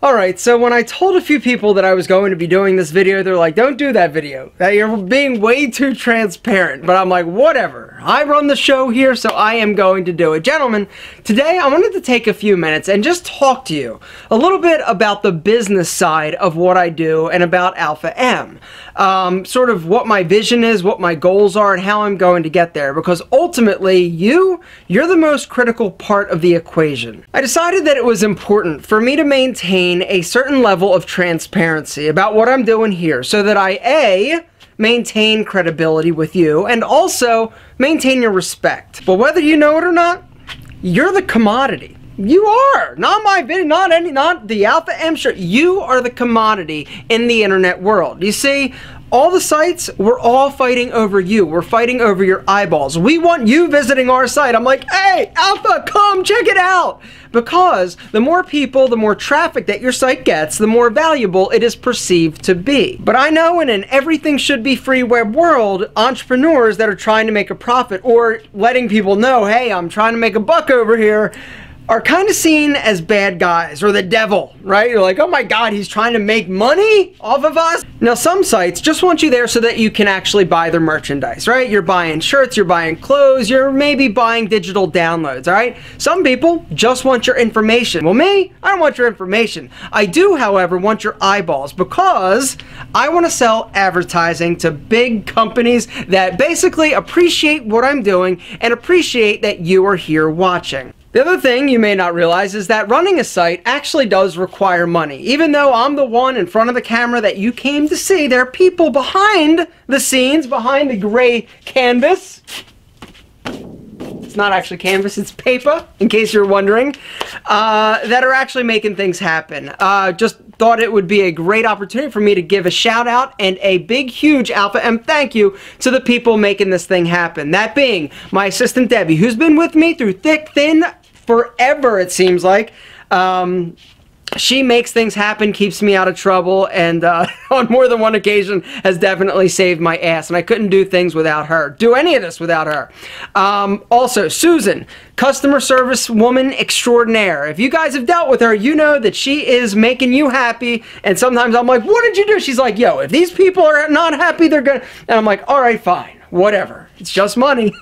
Alright, so when I told a few people that I was going to be doing this video, they're like, don't do that video. That you're being way too transparent. But I'm like, whatever. I run the show here, so I am going to do it. Gentlemen, today I wanted to take a few minutes and just talk to you a little bit about the business side of what I do and about Alpha M. Sort of what my vision is, what my goals are, and how I'm going to get there. Because ultimately, you're the most critical part of the equation. I decided that it was important for me to maintain a certain level of transparency about what I'm doing here so that I, maintain credibility with you and also maintain your respect. But whether you know it or not, you're the commodity. You are! Not my video, not the Alpha M show. You are the commodity in the internet world. You see, all the sites, we're all fighting over you. We're fighting over your eyeballs. We want you visiting our site. I'm like, hey, Alpha, come check it out. Because the more people, the more traffic that your site gets, the more valuable it is perceived to be. But I know in an everything should be free web world, entrepreneurs that are trying to make a profit or letting people know, hey, I'm trying to make a buck over here, are kind of seen as bad guys or the devil, right? You're like, oh my God, he's trying to make money off of us. Now, some sites just want you there so that you can actually buy their merchandise, right? You're buying shirts, you're buying clothes, you're maybe buying digital downloads, all right? Some people just want your information. Well, me, I don't want your information. I do, however, want your eyeballs because I want to sell advertising to big companies that basically appreciate what I'm doing and appreciate that you are here watching. The other thing you may not realize is that running a site actually does require money. Even though I'm the one in front of the camera that you came to see, there are people behind the scenes, behind the gray canvas. It's not actually canvas, it's paper, in case you're wondering, that are actually making things happen. Just thought it would be a great opportunity for me to give a shout out and a big, huge Alpha M thank you to the people making this thing happen. That being my assistant Debbie, who's been with me through thick, thin, forever it seems like. She makes things happen, keeps me out of trouble, and on more than one occasion has definitely saved my ass, and I couldn't do things without her. Do any of this without her. Also, Susan, customer service woman extraordinaire. If you guys have dealt with her, you know that she is making you happy, and sometimes I'm like, what did you do? She's like, yo, if these people are not happy, they're gonna... And I'm like, all right, fine, whatever. It's just money.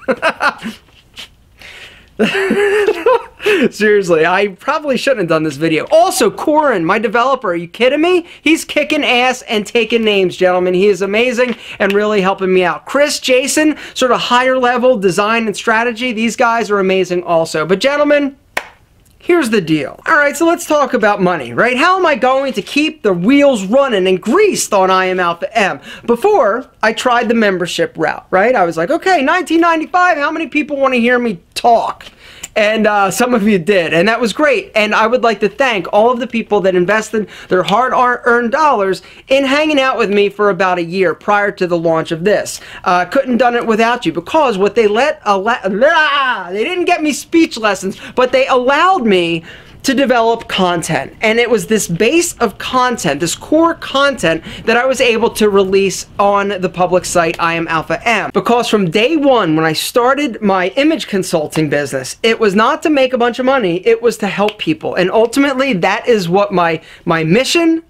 Seriously, I probably shouldn't have done this video. Also, Corin, my developer, are you kidding me? He's kicking ass and taking names, gentlemen. He is amazing and really helping me out. Chris, Jason, sort of higher level design and strategy. These guys are amazing also. But gentlemen, here's the deal. Alright, so let's talk about money, right? How am I going to keep the wheels running and greased on I Am Alpha M? Before, I tried the membership route, right? I was like, okay, $19.95, how many people want to hear me talk? And some of you did, and that was great. And I would like to thank all of the people that invested their hard-earned dollars in hanging out with me for about a year prior to the launch of this. Couldn't done it without you because what they they didn't get me speech lessons, but they allowed me to develop content. And it was this base of content, this core content, that I was able to release on the public site I Am Alpha M. Because from day one, when I started my image consulting business, it was not to make a bunch of money, it was to help people. And ultimately, that is what my mission,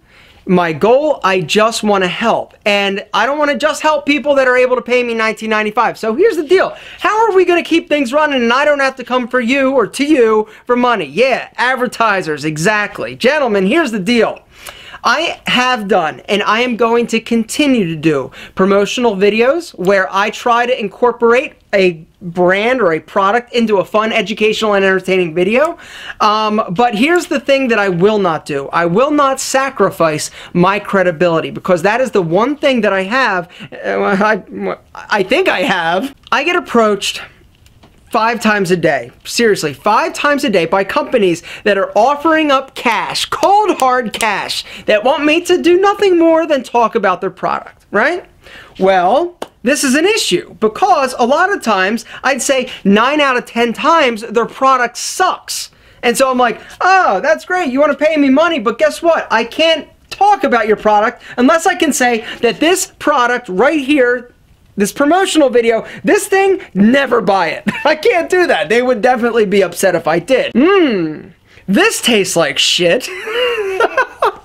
my goal, I just want to help. And I don't want to just help people that are able to pay me $19.95. So here's the deal. How are we going to keep things running and I don't have to come for you or to you for money? Yeah, advertisers, exactly. Gentlemen, here's the deal. I have done, and I am going to continue to do, promotional videos where I try to incorporate a brand or a product into a fun, educational, and entertaining video. But here's the thing that I will not do. I will not sacrifice my credibility because that is the one thing that I have, I think I have. I get approached 5 times a day, seriously, 5 times a day by companies that are offering up cash, cold hard cash, that want me to do nothing more than talk about their product, right? Well, this is an issue because a lot of times, I'd say 9 out of 10 times, their product sucks. And so I'm like, oh, that's great, you want to pay me money, but guess what? I can't talk about your product unless I can say that this product right here, this promotional video, this thing, never buy it. I can't do that. They would definitely be upset if I did. This tastes like shit.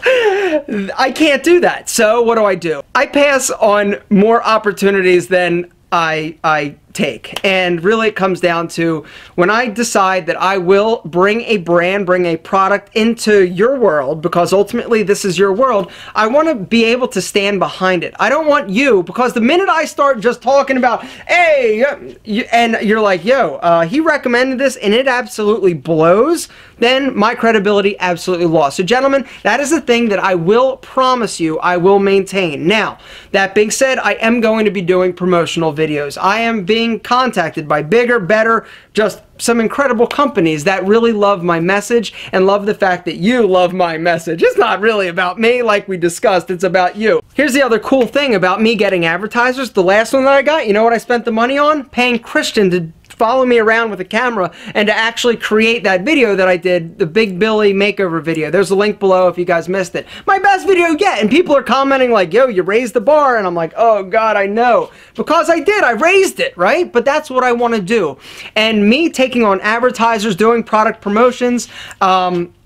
I can't do that. So what do? I pass on more opportunities than I take. And really it comes down to when I decide that I will bring a brand, bring a product into your world, because ultimately this is your world, I want to be able to stand behind it. I don't want you, because the minute I start just talking about, hey, and you're like, yo, he recommended this and it absolutely blows, then my credibility absolutely lost. So gentlemen, that is the thing that I will promise you I will maintain. Now, that being said, I am going to be doing promotional videos. I am being contacted by bigger, better, just some incredible companies that really love my message and love the fact that you love my message. It's not really about me like we discussed, it's about you. Here's the other cool thing about me getting advertisers. The last one that I got, you know what I spent the money on? Paying Christian to follow me around with a camera and to actually create that video that I did, the Big Billy makeover video. There's a link below if you guys missed it. My best video yet, and people are commenting like, yo, you raised the bar, and I'm like, oh God, I know. Because I did, I raised it, right? But that's what I want to do. And me taking on advertisers, doing product promotions,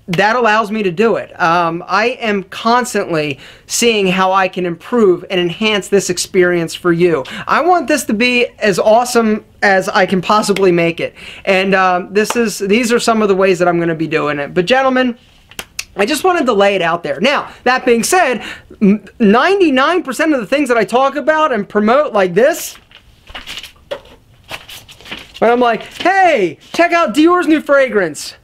that allows me to do it. I am constantly seeing how I can improve and enhance this experience for you. I want this to be as awesome as I can possibly make it. And these are some of the ways that I'm going to be doing it. But gentlemen, I just wanted to lay it out there. Now, that being said, 99% of the things that I talk about and promote like this, when I'm like, hey, check out Dior's new fragrance.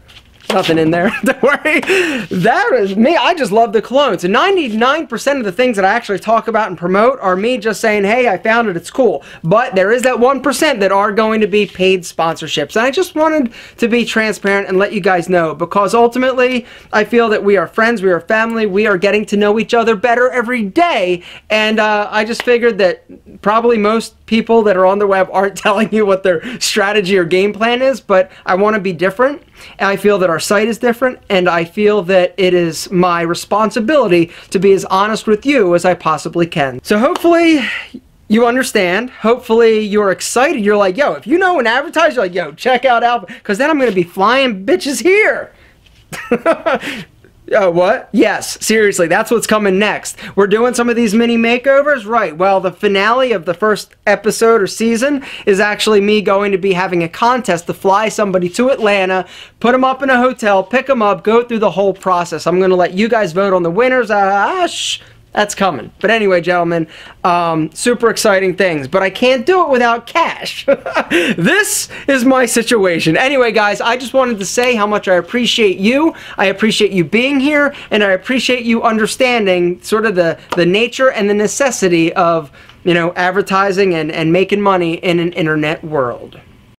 Nothing in there, don't worry. That is me. I just love the colognes. And 99% of the things that I actually talk about and promote are me just saying, hey, I found it, it's cool. But there is that 1% that are going to be paid sponsorships. And I just wanted to be transparent and let you guys know, because ultimately I feel that we are friends, we are family, we are getting to know each other better every day. And I just figured that probably most people that are on the web aren't telling you what their strategy or game plan is, but I want to be different. And I feel that our site is different, and I feel that it is my responsibility to be as honest with you as I possibly can. So hopefully you understand. Hopefully you're excited. You're like, yo, if you know an advertiser, you're like, yo, check out Alpha, because then I'm going to be flying bitches here. What? Yes, seriously, that's what's coming next. We're doing some of these mini makeovers, right? Well, the finale of the first episode or season is actually me going to be having a contest to fly somebody to Atlanta, put them up in a hotel, pick them up, go through the whole process. I'm going to let you guys vote on the winners. That's coming. But anyway, gentlemen, super exciting things. But I can't do it without cash. This is my situation. Anyway, guys, I just wanted to say how much I appreciate you. I appreciate you being here, and I appreciate you understanding sort of the nature and the necessity of, you know, advertising and making money in an internet world.